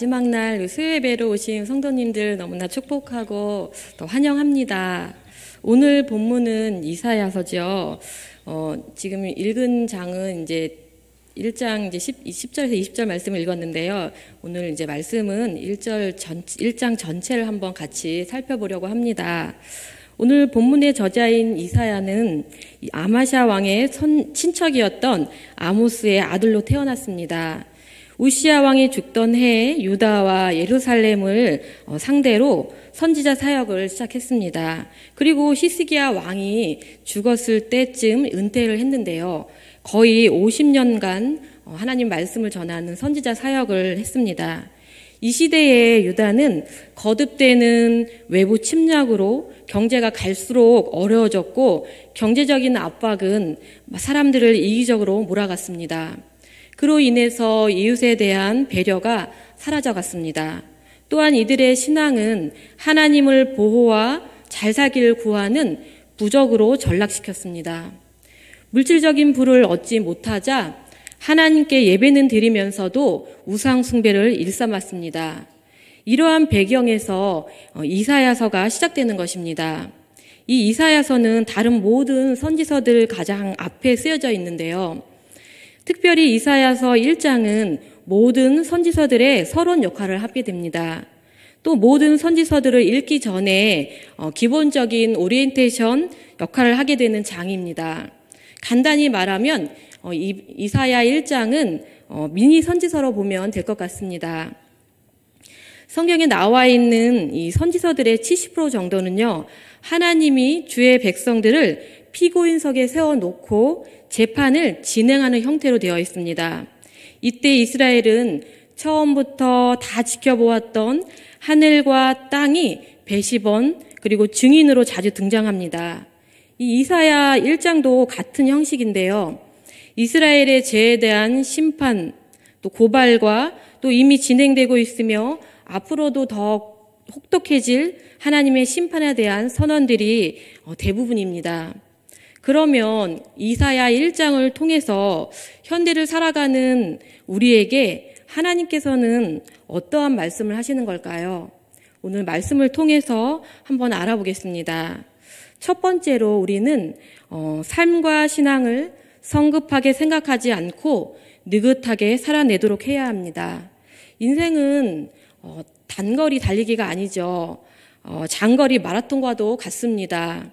마지막 날 수요예배로 오신 성도님들 너무나 축복하고 또 환영합니다. 오늘 본문은 이사야서죠. 지금 읽은 장은 이제 1장 이제 10절에서 20절 말씀을 읽었는데요. 오늘 이제 말씀은 1장 전체를 한번 같이 살펴보려고 합니다. 오늘 본문의 저자인 이사야는 아마샤 왕의 친척이었던 아모스의 아들로 태어났습니다. 우시야 왕이 죽던 해에 유다와 예루살렘을 상대로 선지자 사역을 시작했습니다. 그리고 히스기야 왕이 죽었을 때쯤 은퇴를 했는데요. 거의 50년간 하나님 말씀을 전하는 선지자 사역을 했습니다. 이 시대에 유다는 거듭되는 외부 침략으로 경제가 갈수록 어려워졌고 경제적인 압박은 사람들을 이기적으로 몰아갔습니다. 그로 인해서 이웃에 대한 배려가 사라져갔습니다. 또한 이들의 신앙은 하나님을 보호와 잘 살기를 구하는 부적으로 전락시켰습니다. 물질적인 부를 얻지 못하자 하나님께 예배는 드리면서도 우상 숭배를 일삼았습니다. 이러한 배경에서 이사야서가 시작되는 것입니다. 이 이사야서는 다른 모든 선지서들 가장 앞에 쓰여져 있는데요. 특별히 이사야서 1장은 모든 선지서들의 서론 역할을 하게 됩니다. 또 모든 선지서들을 읽기 전에 기본적인 오리엔테이션 역할을 하게 되는 장입니다. 간단히 말하면 이사야 1장은 미니 선지서로 보면 될 것 같습니다. 성경에 나와 있는 이 선지서들의 70% 정도는요, 하나님이 주의 백성들을 피고인석에 세워놓고 재판을 진행하는 형태로 되어 있습니다. 이때 이스라엘은 처음부터 다 지켜보았던 하늘과 땅이 배시본 그리고 증인으로 자주 등장합니다. 이 이사야 1장도 같은 형식인데요. 이스라엘의 죄에 대한 심판, 또 고발과 또 이미 진행되고 있으며 앞으로도 더 혹독해질 하나님의 심판에 대한 선언들이 대부분입니다. 그러면 이사야 1장을 통해서 현대를 살아가는 우리에게 하나님께서는 어떠한 말씀을 하시는 걸까요? 오늘 말씀을 통해서 한번 알아보겠습니다. 첫 번째로 우리는 삶과 신앙을 성급하게 생각하지 않고 느긋하게 살아내도록 해야 합니다. 인생은 단거리 달리기가 아니죠. 장거리 마라톤과도 같습니다.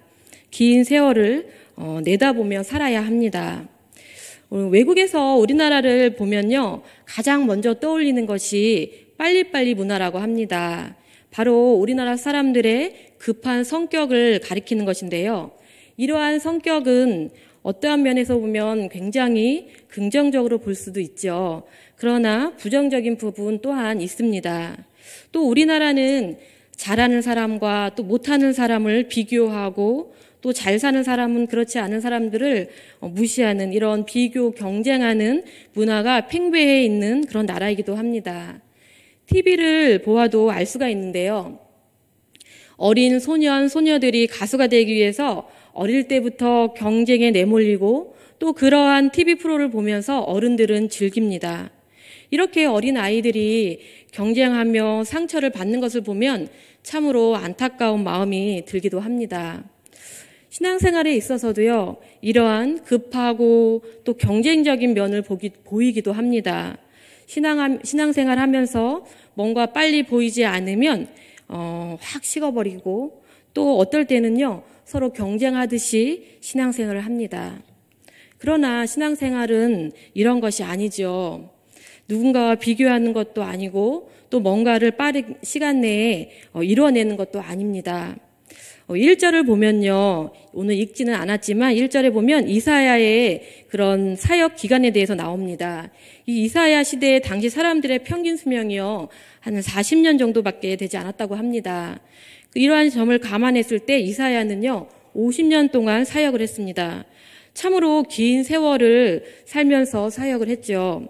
긴 세월을 내다보며 살아야 합니다. 외국에서 우리나라를 보면요, 가장 먼저 떠올리는 것이 빨리빨리 문화라고 합니다. 바로 우리나라 사람들의 급한 성격을 가리키는 것인데요. 이러한 성격은 어떠한 면에서 보면 굉장히 긍정적으로 볼 수도 있죠. 그러나 부정적인 부분 또한 있습니다. 또 우리나라는 잘하는 사람과 또 못하는 사람을 비교하고 또 잘 사는 사람은 그렇지 않은 사람들을 무시하는 이런 비교 경쟁하는 문화가 팽배해 있는 그런 나라이기도 합니다. TV를 보아도 알 수가 있는데요. 어린 소년, 소녀들이 가수가 되기 위해서 어릴 때부터 경쟁에 내몰리고 또 그러한 TV 프로를 보면서 어른들은 즐깁니다. 이렇게 어린 아이들이 경쟁하며 상처를 받는 것을 보면 참으로 안타까운 마음이 들기도 합니다. 신앙생활에 있어서도요, 이러한 급하고 또 경쟁적인 면을 보이기도 합니다. 신앙생활 하면서 뭔가 빨리 보이지 않으면 확 식어버리고 또 어떨 때는요, 서로 경쟁하듯이 신앙생활을 합니다. 그러나 신앙생활은 이런 것이 아니죠. 누군가와 비교하는 것도 아니고 또 뭔가를 빠른 시간 내에 이뤄내는 것도 아닙니다. 1절을 보면요, 오늘 읽지는 않았지만 1절에 보면 이사야의 그런 사역 기간에 대해서 나옵니다. 이 이사야 시대의 당시 사람들의 평균 수명이요, 한 40년 정도밖에 되지 않았다고 합니다. 이러한 점을 감안했을 때 이사야는요, 50년 동안 사역을 했습니다. 참으로 긴 세월을 살면서 사역을 했죠.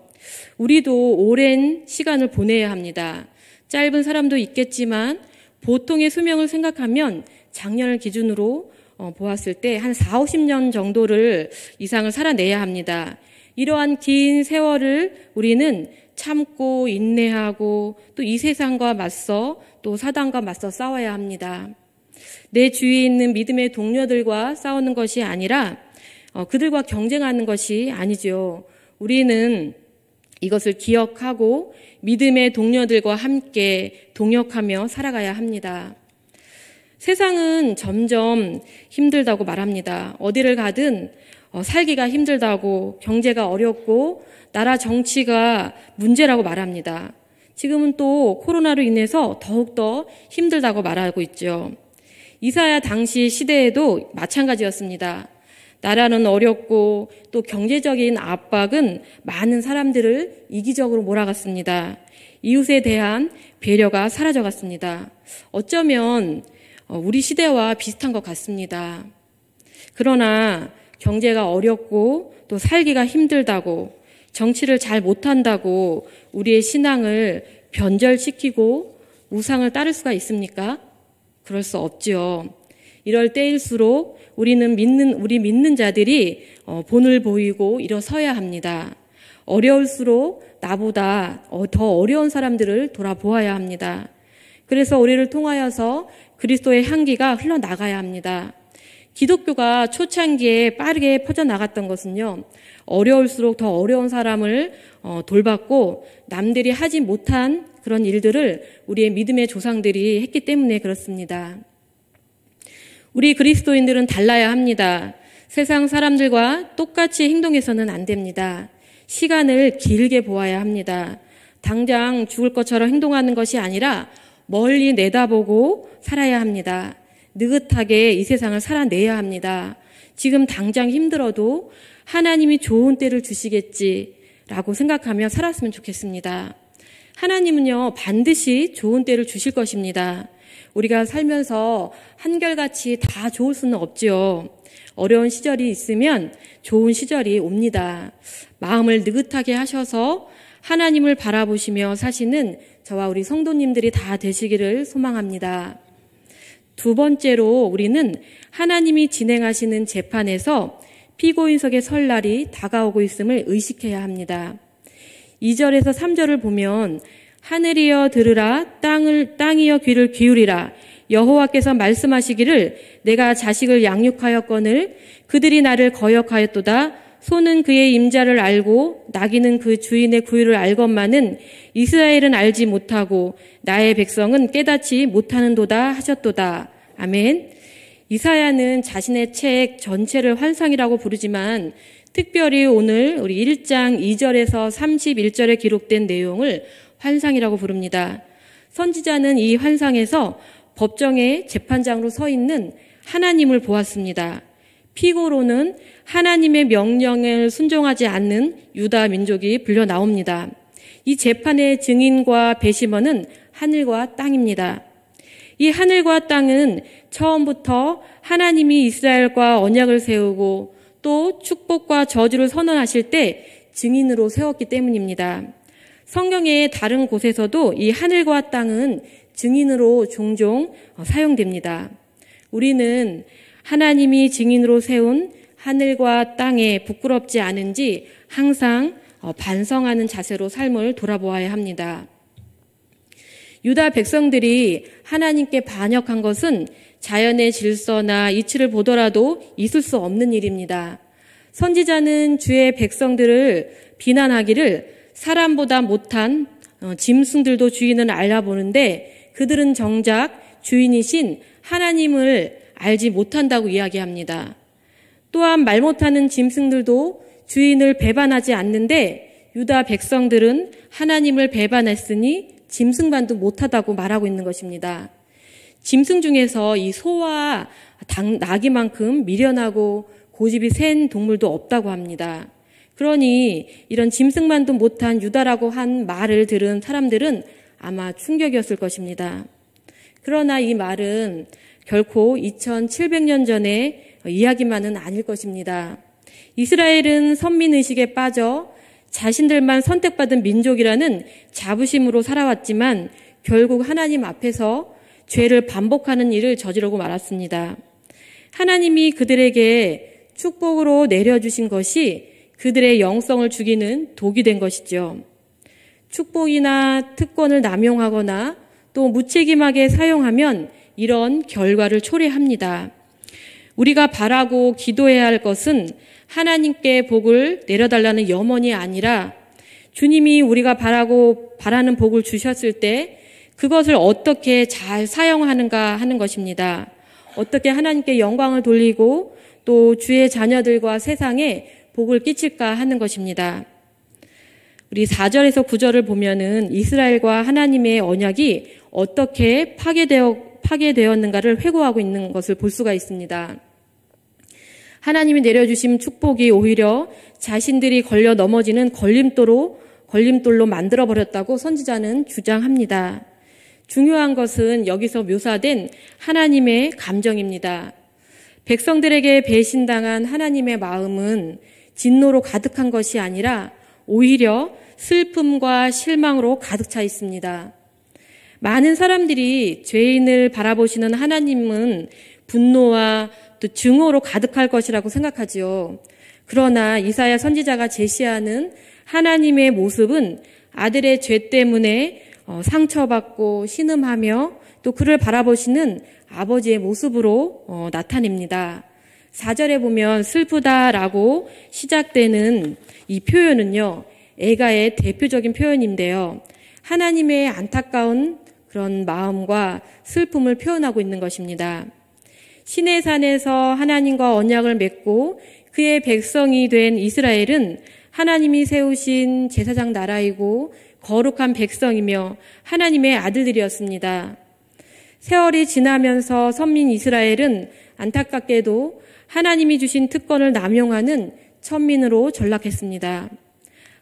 우리도 오랜 시간을 보내야 합니다. 짧은 사람도 있겠지만 보통의 수명을 생각하면 작년을 기준으로 보았을 때 한 40-50년 정도를 이상을 살아내야 합니다. 이러한 긴 세월을 우리는 참고 인내하고 또 이 세상과 맞서 또 사단과 맞서 싸워야 합니다. 내 주위에 있는 믿음의 동료들과 싸우는 것이 아니라 그들과 경쟁하는 것이 아니죠. 우리는 이것을 기억하고 믿음의 동료들과 함께 동역하며 살아가야 합니다. 세상은 점점 힘들다고 말합니다. 어디를 가든 살기가 힘들다고, 경제가 어렵고 나라 정치가 문제라고 말합니다. 지금은 또 코로나로 인해서 더욱더 힘들다고 말하고 있죠. 이사야 당시 시대에도 마찬가지였습니다. 나라는 어렵고 또 경제적인 압박은 많은 사람들을 이기적으로 몰아갔습니다. 이웃에 대한 배려가 사라져갔습니다. 어쩌면 우리 시대와 비슷한 것 같습니다. 그러나 경제가 어렵고 또 살기가 힘들다고, 정치를 잘 못한다고 우리의 신앙을 변절시키고 우상을 따를 수가 있습니까? 그럴 수 없지요. 이럴 때일수록 우리 믿는 자들이 본을 보이고 일어서야 합니다. 어려울수록 나보다 더 어려운 사람들을 돌아보아야 합니다. 그래서 우리를 통하여서 그리스도의 향기가 흘러나가야 합니다. 기독교가 초창기에 빠르게 퍼져나갔던 것은요, 어려울수록 더 어려운 사람을 돌봤고 남들이 하지 못한 그런 일들을 우리의 믿음의 조상들이 했기 때문에 그렇습니다. 우리 그리스도인들은 달라야 합니다. 세상 사람들과 똑같이 행동해서는 안 됩니다. 시간을 길게 보아야 합니다. 당장 죽을 것처럼 행동하는 것이 아니라 멀리 내다보고 살아야 합니다. 느긋하게 이 세상을 살아내야 합니다. 지금 당장 힘들어도 하나님이 좋은 때를 주시겠지라고 생각하며 살았으면 좋겠습니다. 하나님은요, 반드시 좋은 때를 주실 것입니다. 우리가 살면서 한결같이 다 좋을 수는 없지요. 어려운 시절이 있으면 좋은 시절이 옵니다. 마음을 느긋하게 하셔서 하나님을 바라보시며 사시는 저와 우리 성도님들이 다 되시기를 소망합니다. 두 번째로 우리는 하나님이 진행하시는 재판에서 피고인석에 설 날이 다가오고 있음을 의식해야 합니다. 2절에서 3절을 보면 하늘이여 들으라, 땅이여 귀를 기울이라. 여호와께서 말씀하시기를 내가 자식을 양육하였거늘 그들이 나를 거역하였도다. 소는 그의 임자를 알고 나귀는 그 주인의 구유를 알건만은 이스라엘은 알지 못하고 나의 백성은 깨닫지 못하는도다 하셨도다. 아멘. 이사야는 자신의 책 전체를 환상이라고 부르지만 특별히 오늘 우리 1장 2절에서 31절에 기록된 내용을 환상이라고 부릅니다. 선지자는 이 환상에서 법정의 재판장으로 서 있는 하나님을 보았습니다. 피고로는 하나님의 명령을 순종하지 않는 유다 민족이 불려 나옵니다. 이 재판의 증인과 배심원은 하늘과 땅입니다. 이 하늘과 땅은 처음부터 하나님이 이스라엘과 언약을 세우고 또 축복과 저주를 선언하실 때 증인으로 세웠기 때문입니다. 성경의 다른 곳에서도 이 하늘과 땅은 증인으로 종종 사용됩니다. 우리는 하나님이 증인으로 세운 하늘과 땅에 부끄럽지 않은지 항상 반성하는 자세로 삶을 돌아보아야 합니다. 유다 백성들이 하나님께 반역한 것은 자연의 질서나 이치를 보더라도 있을 수 없는 일입니다. 선지자는 주의 백성들을 비난하기를 사람보다 못한 짐승들도 주인을 알아보는데 그들은 정작 주인이신 하나님을 알지 못한다고 이야기합니다. 또한 말 못하는 짐승들도 주인을 배반하지 않는데 유다 백성들은 하나님을 배반했으니 짐승만도 못하다고 말하고 있는 것입니다. 짐승 중에서 이 소와 나귀만큼 미련하고 고집이 센 동물도 없다고 합니다. 그러니 이런 짐승만도 못한 유다라고 한 말을 들은 사람들은 아마 충격이었을 것입니다. 그러나 이 말은 결코 2700년 전의 이야기만은 아닐 것입니다. 이스라엘은 선민의식에 빠져 자신들만 선택받은 민족이라는 자부심으로 살아왔지만 결국 하나님 앞에서 죄를 반복하는 일을 저지르고 말았습니다. 하나님이 그들에게 축복으로 내려주신 것이 그들의 영성을 죽이는 독이 된 것이죠. 축복이나 특권을 남용하거나 또 무책임하게 사용하면 이런 결과를 초래합니다. 우리가 바라고 기도해야 할 것은 하나님께 복을 내려달라는 염원이 아니라 주님이 우리가 바라는 복을 주셨을 때 그것을 어떻게 잘 사용하는가 하는 것입니다. 어떻게 하나님께 영광을 돌리고 또 주의 자녀들과 세상에 복을 끼칠까 하는 것입니다. 우리 4절에서 9절을 보면은 이스라엘과 하나님의 언약이 어떻게 파괴되었는가를 회고하고 있는 것을 볼 수가 있습니다. 하나님이 내려주신 축복이 오히려 자신들이 걸려 넘어지는 걸림돌로 만들어버렸다고 선지자는 주장합니다. 중요한 것은 여기서 묘사된 하나님의 감정입니다. 백성들에게 배신당한 하나님의 마음은 진노로 가득한 것이 아니라 오히려 슬픔과 실망으로 가득 차 있습니다. 많은 사람들이 죄인을 바라보시는 하나님은 분노와 또 증오로 가득할 것이라고 생각하지요. 그러나 이사야 선지자가 제시하는 하나님의 모습은 아들의 죄 때문에 상처받고 신음하며 또 그를 바라보시는 아버지의 모습으로 나타냅니다. 4절에 보면 슬프다라고 시작되는 이 표현은요, 애가의 대표적인 표현인데요. 하나님의 안타까운 그런 마음과 슬픔을 표현하고 있는 것입니다. 시내산에서 하나님과 언약을 맺고 그의 백성이 된 이스라엘은 하나님이 세우신 제사장 나라이고 거룩한 백성이며 하나님의 아들들이었습니다. 세월이 지나면서 선민 이스라엘은 안타깝게도 하나님이 주신 특권을 남용하는 천민으로 전락했습니다.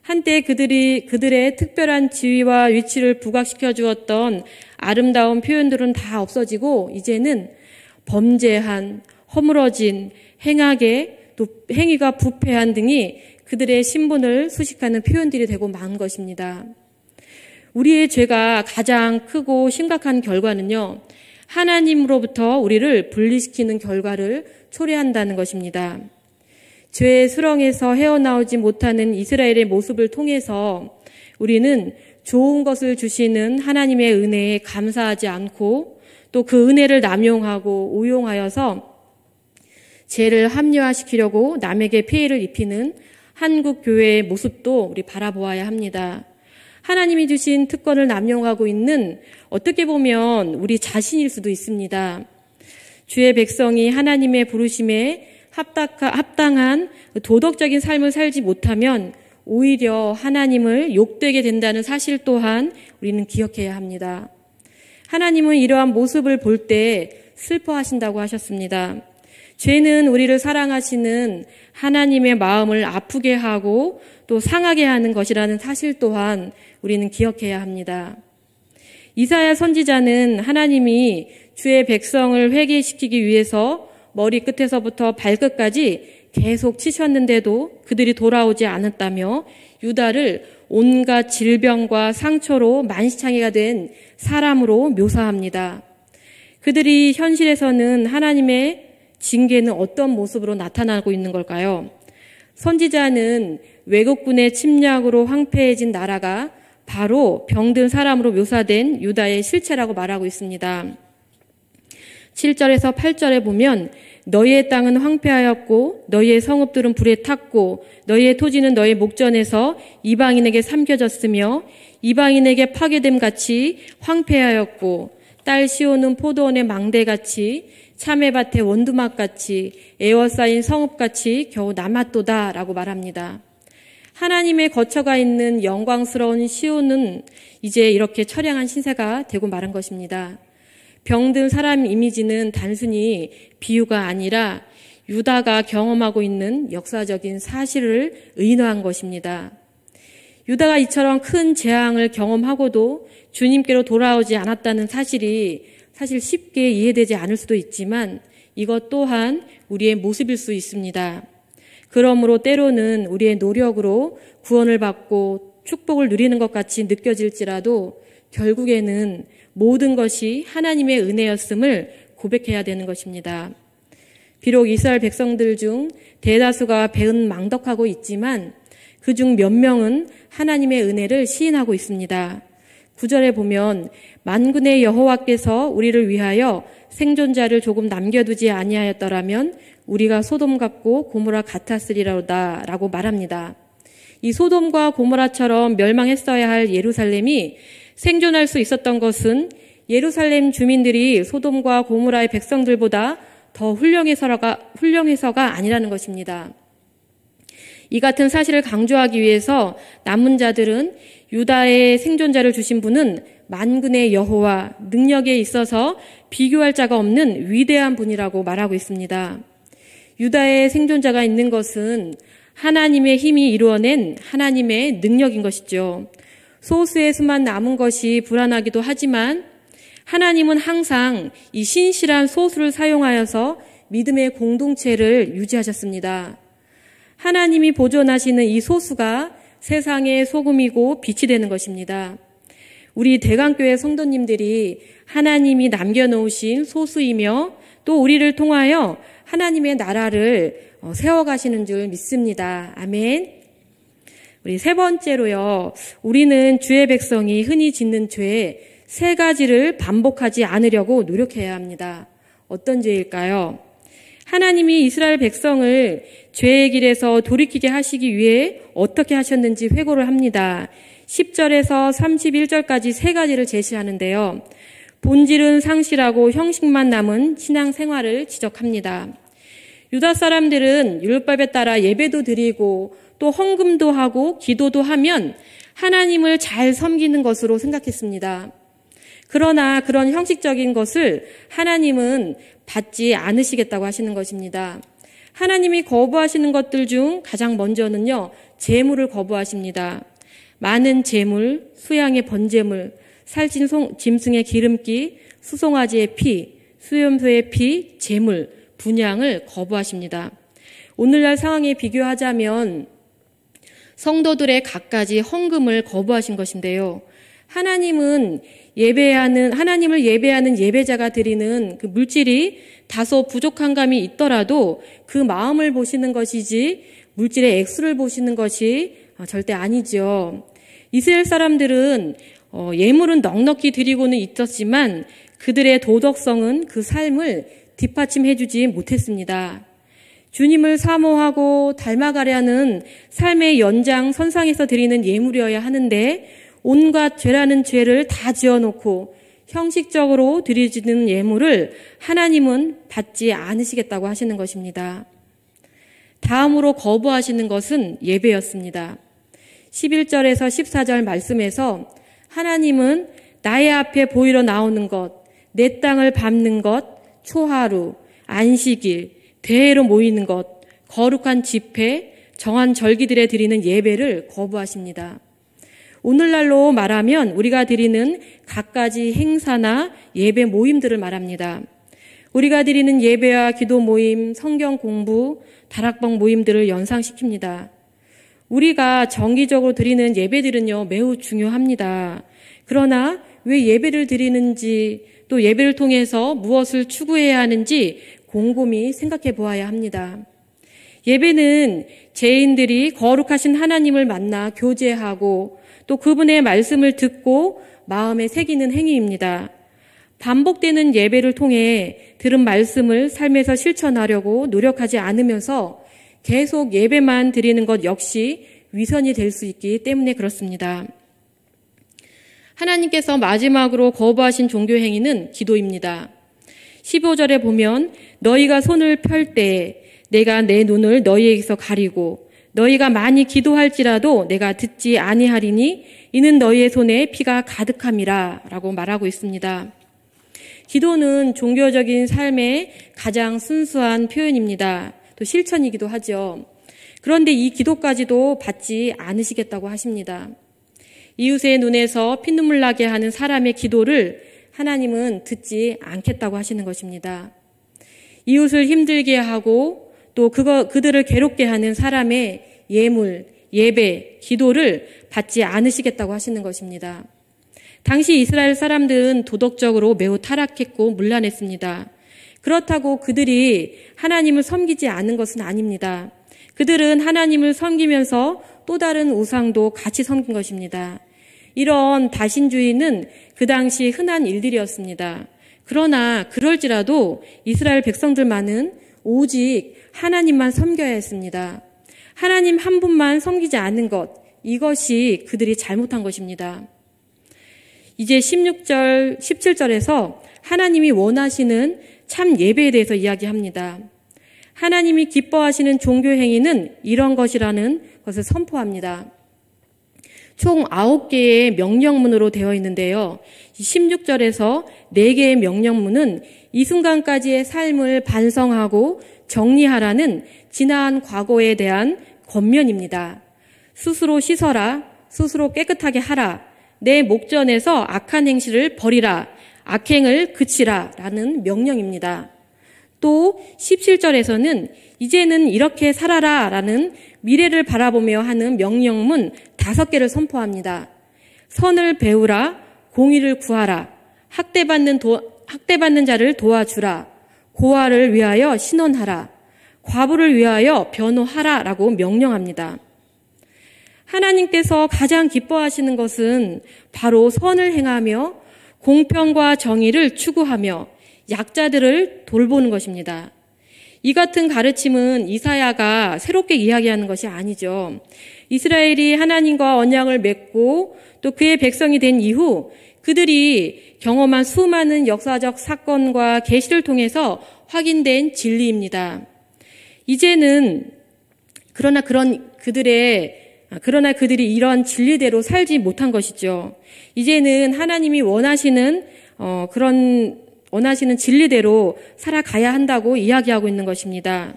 한때 그들의 특별한 지위와 위치를 부각시켜 주었던 아름다운 표현들은 다 없어지고 이제는 범죄한, 허물어진, 행하게, 또 행위가 부패한 등이 그들의 신분을 수식하는 표현들이 되고 만 것입니다. 우리의 죄가 가장 크고 심각한 결과는요, 하나님으로부터 우리를 분리시키는 결과를 초래한다는 것입니다. 죄의 수렁에서 헤어나오지 못하는 이스라엘의 모습을 통해서 우리는 좋은 것을 주시는 하나님의 은혜에 감사하지 않고 또 그 은혜를 남용하고 우용하여서 죄를 합리화시키려고 남에게 피해를 입히는 한국 교회의 모습도 우리 바라보아야 합니다. 하나님이 주신 특권을 남용하고 있는 어떻게 보면 우리 자신일 수도 있습니다. 주의 백성이 하나님의 부르심에 합당한 도덕적인 삶을 살지 못하면 오히려 하나님을 욕되게 된다는 사실 또한 우리는 기억해야 합니다. 하나님은 이러한 모습을 볼 때 슬퍼하신다고 하셨습니다. 죄는 우리를 사랑하시는 하나님의 마음을 아프게 하고 또 상하게 하는 것이라는 사실 또한 우리는 기억해야 합니다. 이사야 선지자는 하나님이 주의 백성을 회개시키기 위해서 머리끝에서부터 발끝까지 계속 치셨는데도 그들이 돌아오지 않았다며 유다를 온갖 질병과 상처로 만시창이가 된 사람으로 묘사합니다. 그들이 현실에서는 하나님의 징계는 어떤 모습으로 나타나고 있는 걸까요? 선지자는 외국군의 침략으로 황폐해진 나라가 바로 병든 사람으로 묘사된 유다의 실체라고 말하고 있습니다. 7절에서 8절에 보면 너희의 땅은 황폐하였고 너희의 성읍들은 불에 탔고 너희의 토지는 너희 목전에서 이방인에게 삼켜졌으며 이방인에게 파괴됨 같이 황폐하였고 딸 시오는 포도원의 망대같이 참외밭의 원두막같이 에워싸인 성읍같이 겨우 남았도다라고 말합니다. 하나님의 거처가 있는 영광스러운 시온은 이제 이렇게 처량한 신세가 되고 말은 것입니다. 병든 사람 이미지는 단순히 비유가 아니라 유다가 경험하고 있는 역사적인 사실을 의노한 것입니다. 유다가 이처럼 큰 재앙을 경험하고도 주님께로 돌아오지 않았다는 사실이 사실 쉽게 이해되지 않을 수도 있지만 이것 또한 우리의 모습일 수 있습니다. 그러므로 때로는 우리의 노력으로 구원을 받고 축복을 누리는 것 같이 느껴질지라도 결국에는 모든 것이 하나님의 은혜였음을 고백해야 되는 것입니다. 비록 이스라엘 백성들 중 대다수가 배은망덕하고 있지만 그중 몇 명은 하나님의 은혜를 시인하고 있습니다. 9절에 보면 만군의 여호와께서 우리를 위하여 생존자를 조금 남겨두지 아니하였더라면 우리가 소돔 같고 고모라 같았으리로다 라고 말합니다. 이 소돔과 고모라처럼 멸망했어야 할 예루살렘이 생존할 수 있었던 것은 예루살렘 주민들이 소돔과 고모라의 백성들보다 더 훌륭해서가 아니라는 것입니다. 이 같은 사실을 강조하기 위해서 남은 자들은 유다의 생존자를 주신 분은 만군의 여호와, 능력에 있어서 비교할 자가 없는 위대한 분이라고 말하고 있습니다. 유다의 생존자가 있는 것은 하나님의 힘이 이루어낸 하나님의 능력인 것이죠. 소수의 수만 남은 것이 불안하기도 하지만 하나님은 항상 이 신실한 소수를 사용하여서 믿음의 공동체를 유지하셨습니다. 하나님이 보존하시는 이 소수가 세상의 소금이고 빛이 되는 것입니다. 우리 대강교회 성도님들이 하나님이 남겨놓으신 소수이며 또 우리를 통하여 하나님의 나라를 세워가시는 줄 믿습니다. 아멘. 우리 세 번째로요. 우리는 주의 백성이 흔히 짓는 죄 세 가지를 반복하지 않으려고 노력해야 합니다. 어떤 죄일까요? 하나님이 이스라엘 백성을 죄의 길에서 돌이키게 하시기 위해 어떻게 하셨는지 회고를 합니다. 10절에서 31절까지 세 가지를 제시하는데요. 본질은 상실하고 형식만 남은 신앙생활을 지적합니다. 유다 사람들은 율법에 따라 예배도 드리고 또 헌금도 하고 기도도 하면 하나님을 잘 섬기는 것으로 생각했습니다. 그러나 그런 형식적인 것을 하나님은 받지 않으시겠다고 하시는 것입니다. 하나님이 거부하시는 것들 중 가장 먼저는요, 제물을 거부하십니다. 많은 제물, 수양의 번제물, 살찐 짐승의 기름기, 수송아지의 피, 수염소의 피, 제물, 분향을 거부하십니다. 오늘날 상황에 비교하자면 성도들의 갖가지 헌금을 거부하신 것인데요. 하나님을 예배하는 예배자가 드리는 그 물질이 다소 부족한 감이 있더라도 그 마음을 보시는 것이지 물질의 액수를 보시는 것이 절대 아니죠. 이스라엘 사람들은 예물은 넉넉히 드리고는 있었지만 그들의 도덕성은 그 삶을 뒷받침해주지 못했습니다. 주님을 사모하고 닮아가려는 삶의 연장선상에서 드리는 예물이어야 하는데 온갖 죄라는 죄를 다 지어놓고 형식적으로 드리는 예물을 하나님은 받지 않으시겠다고 하시는 것입니다. 다음으로 거부하시는 것은 예배였습니다. 11절에서 14절 말씀에서 하나님은 나의 앞에 보이러 나오는 것, 내 땅을 밟는 것, 초하루, 안식일, 대회로 모이는 것, 거룩한 집회, 정한 절기들에 드리는 예배를 거부하십니다. 오늘날로 말하면 우리가 드리는 갖가지 행사나 예배 모임들을 말합니다. 우리가 드리는 예배와 기도 모임, 성경 공부, 다락방 모임들을 연상시킵니다. 우리가 정기적으로 드리는 예배들은요, 매우 중요합니다. 그러나 왜 예배를 드리는지 또 예배를 통해서 무엇을 추구해야 하는지 곰곰이 생각해 보아야 합니다. 예배는 죄인들이 거룩하신 하나님을 만나 교제하고 또 그분의 말씀을 듣고 마음에 새기는 행위입니다. 반복되는 예배를 통해 들은 말씀을 삶에서 실천하려고 노력하지 않으면서 계속 예배만 드리는 것 역시 위선이 될 수 있기 때문에 그렇습니다. 하나님께서 마지막으로 거부하신 종교 행위는 기도입니다. 15절에 보면 너희가 손을 펼 때 내가 내 눈을 너희에게서 가리고 너희가 많이 기도할지라도 내가 듣지 아니하리니 이는 너희의 손에 피가 가득함이라 라고 말하고 있습니다. 기도는 종교적인 삶의 가장 순수한 표현입니다. 또 실천이기도 하죠. 그런데 이 기도까지도 받지 않으시겠다고 하십니다. 이웃의 눈에서 피눈물 나게 하는 사람의 기도를 하나님은 듣지 않겠다고 하시는 것입니다. 이웃을 힘들게 하고 또 그들을 괴롭게 하는 사람의 예물, 예배, 기도를 받지 않으시겠다고 하시는 것입니다. 당시 이스라엘 사람들은 도덕적으로 매우 타락했고 문란했습니다. 그렇다고 그들이 하나님을 섬기지 않은 것은 아닙니다. 그들은 하나님을 섬기면서 또 다른 우상도 같이 섬긴 것입니다. 이런 다신주의는 그 당시 흔한 일들이었습니다. 그러나 그럴지라도 이스라엘 백성들만은 오직 하나님만 섬겨야 했습니다. 하나님 한 분만 섬기지 않는 것, 이것이 그들이 잘못한 것입니다. 이제 16절, 17절에서 하나님이 원하시는 참 예배에 대해서 이야기합니다. 하나님이 기뻐하시는 종교 행위는 이런 것이라는 것을 선포합니다. 총 9개의 명령문으로 되어 있는데요. 16절에서 4개의 명령문은 이 순간까지의 삶을 반성하고 정리하라는 지난 과거에 대한 권면입니다. 스스로 씻어라, 스스로 깨끗하게 하라, 내 목전에서 악한 행실을 버리라, 악행을 그치라 라는 명령입니다. 또 17절에서는 이제는 이렇게 살아라 라는 미래를 바라보며 하는 명령문 5개를 선포합니다. 선을 배우라, 공의를 구하라, 학대받는 자를 도와주라, 고아를 위하여 신원하라, 과부를 위하여 변호하라 라고 명령합니다. 하나님께서 가장 기뻐하시는 것은 바로 선을 행하며 공평과 정의를 추구하며 약자들을 돌보는 것입니다. 이 같은 가르침은 이사야가 새롭게 이야기하는 것이 아니죠. 이스라엘이 하나님과 언약을 맺고 또 그의 백성이 된 이후 그들이 경험한 수많은 역사적 사건과 계시를 통해서 확인된 진리입니다. 이제는 그러나 그들이 이런 진리대로 살지 못한 것이죠. 이제는 하나님이 원하시는 진리대로 살아가야 한다고 이야기하고 있는 것입니다.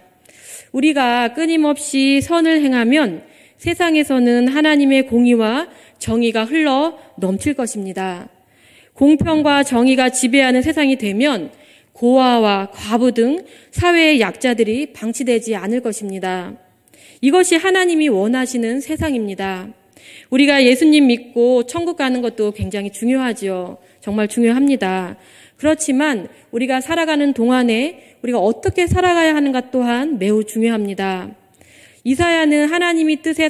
우리가 끊임없이 선을 행하면 세상에서는 하나님의 공의와 정의가 흘러 넘칠 것입니다. 공평과 정의가 지배하는 세상이 되면 고아와 과부 등 사회의 약자들이 방치되지 않을 것입니다. 이것이 하나님이 원하시는 세상입니다. 우리가 예수님 믿고 천국 가는 것도 굉장히 중요하지요. 정말 중요합니다. 그렇지만 우리가 살아가는 동안에 우리가 어떻게 살아가야 하는가 또한 매우 중요합니다. 이사야는 하나님이 뜻에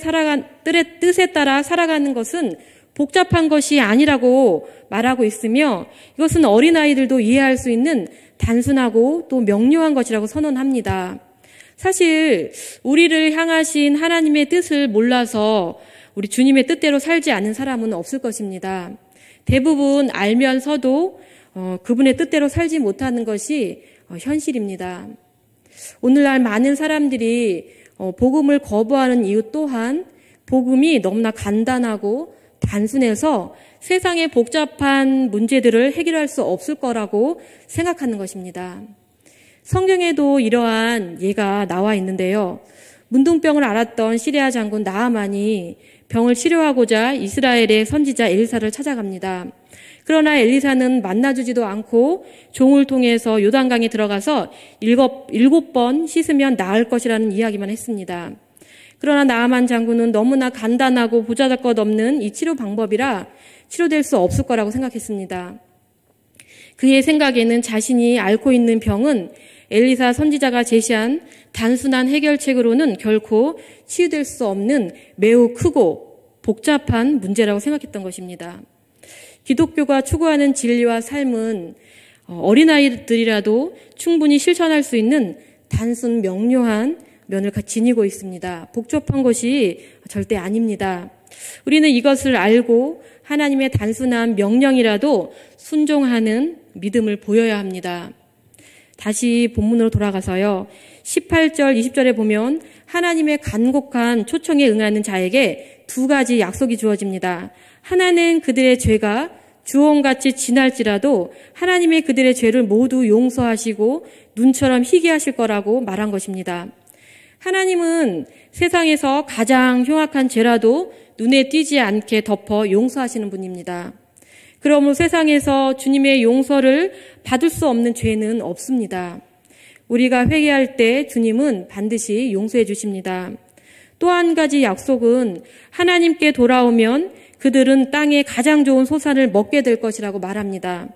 따라 살아가는 것은 복잡한 것이 아니라고 말하고 있으며 이것은 어린아이들도 이해할 수 있는 단순하고 또 명료한 것이라고 선언합니다. 사실 우리를 향하신 하나님의 뜻을 몰라서 우리 주님의 뜻대로 살지 않는 사람은 없을 것입니다. 대부분 알면서도 그분의 뜻대로 살지 못하는 것이 현실입니다. 오늘날 많은 사람들이 복음을 거부하는 이유 또한 복음이 너무나 간단하고 단순해서 세상의 복잡한 문제들을 해결할 수 없을 거라고 생각하는 것입니다. 성경에도 이러한 예가 나와 있는데요. 문둥병을 앓았던 시리아 장군 나아만이 병을 치료하고자 이스라엘의 선지자 엘리사를 찾아갑니다. 그러나 엘리사는 만나주지도 않고 종을 통해서 요단강에 들어가서 7번 씻으면 나을 것이라는 이야기만 했습니다. 그러나 나아만 장군은 너무나 간단하고 보잘것없는 이 치료 방법이라 치료될 수 없을 거라고 생각했습니다. 그의 생각에는 자신이 앓고 있는 병은 엘리사 선지자가 제시한 단순한 해결책으로는 결코 치유될 수 없는 매우 크고 복잡한 문제라고 생각했던 것입니다. 기독교가 추구하는 진리와 삶은 어린아이들이라도 충분히 실천할 수 있는 단순 명료한 면을 지니고 있습니다. 복잡한 것이 절대 아닙니다. 우리는 이것을 알고 하나님의 단순한 명령이라도 순종하는 믿음을 보여야 합니다. 다시 본문으로 돌아가서요. 18절, 20절에 보면 하나님의 간곡한 초청에 응하는 자에게 2가지 약속이 주어집니다. 하나는 그들의 죄가 주홍같이 진할지라도 하나님의 그들의 죄를 모두 용서하시고 눈처럼 희게 하실 거라고 말한 것입니다. 하나님은 세상에서 가장 흉악한 죄라도 눈에 띄지 않게 덮어 용서하시는 분입니다. 그러므로 세상에서 주님의 용서를 받을 수 없는 죄는 없습니다. 우리가 회개할 때 주님은 반드시 용서해 주십니다. 또 한 가지 약속은 하나님께 돌아오면 그들은 땅의 가장 좋은 소산을 먹게 될 것이라고 말합니다.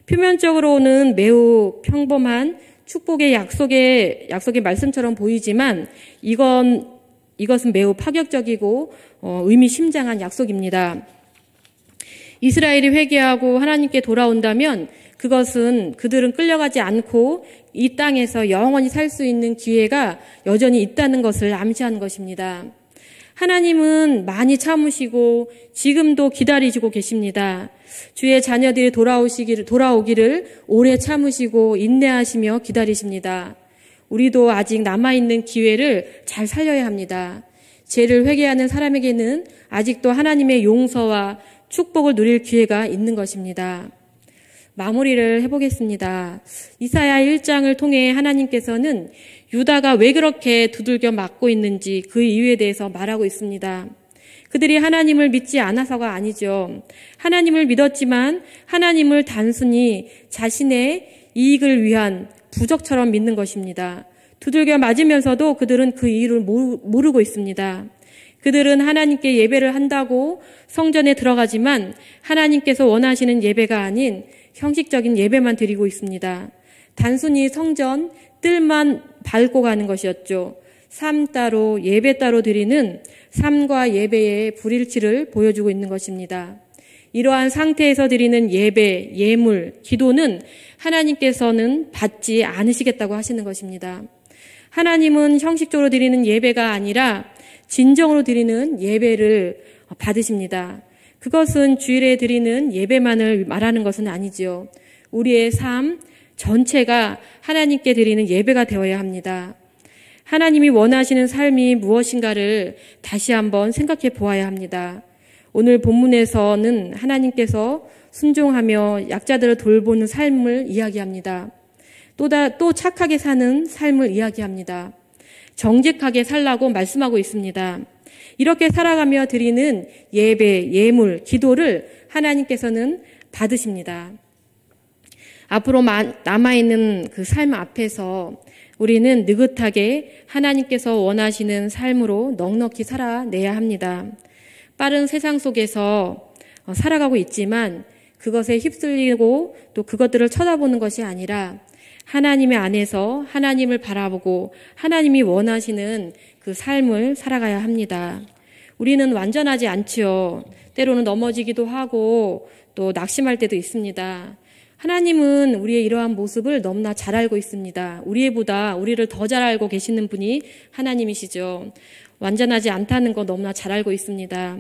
표면적으로는 매우 평범한 축복의 약속의 말씀처럼 보이지만 이건 이것은 매우 파격적이고 의미심장한 약속입니다. 이스라엘이 회개하고 하나님께 돌아온다면 그것은 그들은 끌려가지 않고 이 땅에서 영원히 살 수 있는 기회가 여전히 있다는 것을 암시하는 것입니다. 하나님은 많이 참으시고 지금도 기다리시고 계십니다. 주의 자녀들이 돌아오기를 오래 참으시고 인내하시며 기다리십니다. 우리도 아직 남아있는 기회를 잘 살려야 합니다. 죄를 회개하는 사람에게는 아직도 하나님의 용서와 축복을 누릴 기회가 있는 것입니다. 마무리를 해보겠습니다. 이사야 1장을 통해 하나님께서는 유다가 왜 그렇게 두들겨 맞고 있는지 그 이유에 대해서 말하고 있습니다. 그들이 하나님을 믿지 않아서가 아니죠. 하나님을 믿었지만 하나님을 단순히 자신의 이익을 위한 부적처럼 믿는 것입니다. 두들겨 맞으면서도 그들은 그 이유를 모르고 있습니다. 그들은 하나님께 예배를 한다고 성전에 들어가지만 하나님께서 원하시는 예배가 아닌 형식적인 예배만 드리고 있습니다. 단순히 성전 뜰만 밟고 가는 것이었죠. 삶 따로 예배 따로 드리는 삶과 예배의 불일치를 보여주고 있는 것입니다. 이러한 상태에서 드리는 예배, 예물, 기도는 하나님께서는 받지 않으시겠다고 하시는 것입니다. 하나님은 형식적으로 드리는 예배가 아니라 진정으로 드리는 예배를 받으십니다. 그것은 주일에 드리는 예배만을 말하는 것은 아니지요. 우리의 삶 전체가 하나님께 드리는 예배가 되어야 합니다. 하나님이 원하시는 삶이 무엇인가를 다시 한번 생각해 보아야 합니다. 오늘 본문에서는 하나님께서 순종하며 약자들을 돌보는 삶을 이야기합니다. 또 착하게 사는 삶을 이야기합니다. 정직하게 살라고 말씀하고 있습니다. 이렇게 살아가며 드리는 예배, 예물, 기도를 하나님께서는 받으십니다. 앞으로 남아있는 그 삶 앞에서 우리는 느긋하게 하나님께서 원하시는 삶으로 넉넉히 살아내야 합니다. 빠른 세상 속에서 살아가고 있지만 그것에 휩쓸리고 또 그것들을 쳐다보는 것이 아니라 하나님의 안에서 하나님을 바라보고 하나님이 원하시는 그 삶을 살아가야 합니다. 우리는 완전하지 않지요. 때로는 넘어지기도 하고 또 낙심할 때도 있습니다. 하나님은 우리의 이러한 모습을 너무나 잘 알고 있습니다. 우리보다 우리를 더 잘 알고 계시는 분이 하나님이시죠. 완전하지 않다는 거 너무나 잘 알고 있습니다.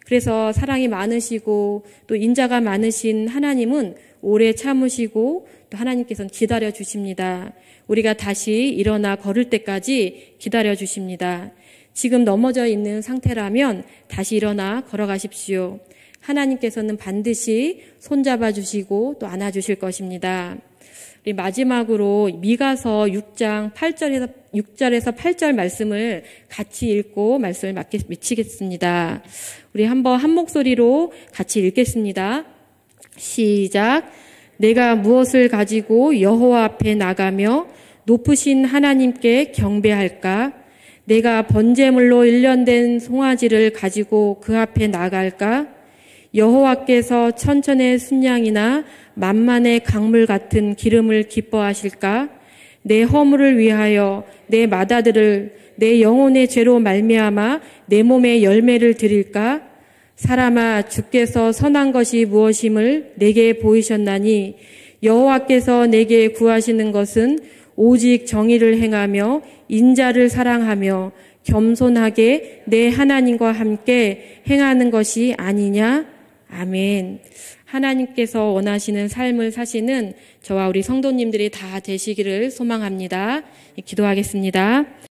그래서 사랑이 많으시고 또 인자가 많으신 하나님은 오래 참으시고 또 하나님께서는 기다려 주십니다. 우리가 다시 일어나 걸을 때까지 기다려 주십니다. 지금 넘어져 있는 상태라면 다시 일어나 걸어가십시오. 하나님께서는 반드시 손잡아 주시고 또 안아 주실 것입니다. 우리 마지막으로 미가서 6장 6절에서 8절 말씀을 같이 읽고 말씀을 마치겠습니다. 우리 한번 한 목소리로 같이 읽겠습니다. 시작. 내가 무엇을 가지고 여호와 앞에 나가며 높으신 하나님께 경배할까? 내가 번제물로 일련된 송아지를 가지고 그 앞에 나갈까? 여호와께서 천천의 순양이나 만만의 강물 같은 기름을 기뻐하실까? 내 허물을 위하여 내 맏아들을 내 영혼의 죄로 말미암아 내 몸에 열매를 드릴까? 사람아, 주께서 선한 것이 무엇임을 내게 보이셨나니 여호와께서 내게 구하시는 것은 오직 정의를 행하며 인자를 사랑하며 겸손하게 내 하나님과 함께 행하는 것이 아니냐? 아멘. 하나님께서 원하시는 삶을 사시는 저와 우리 성도님들이 다 되시기를 소망합니다. 기도하겠습니다.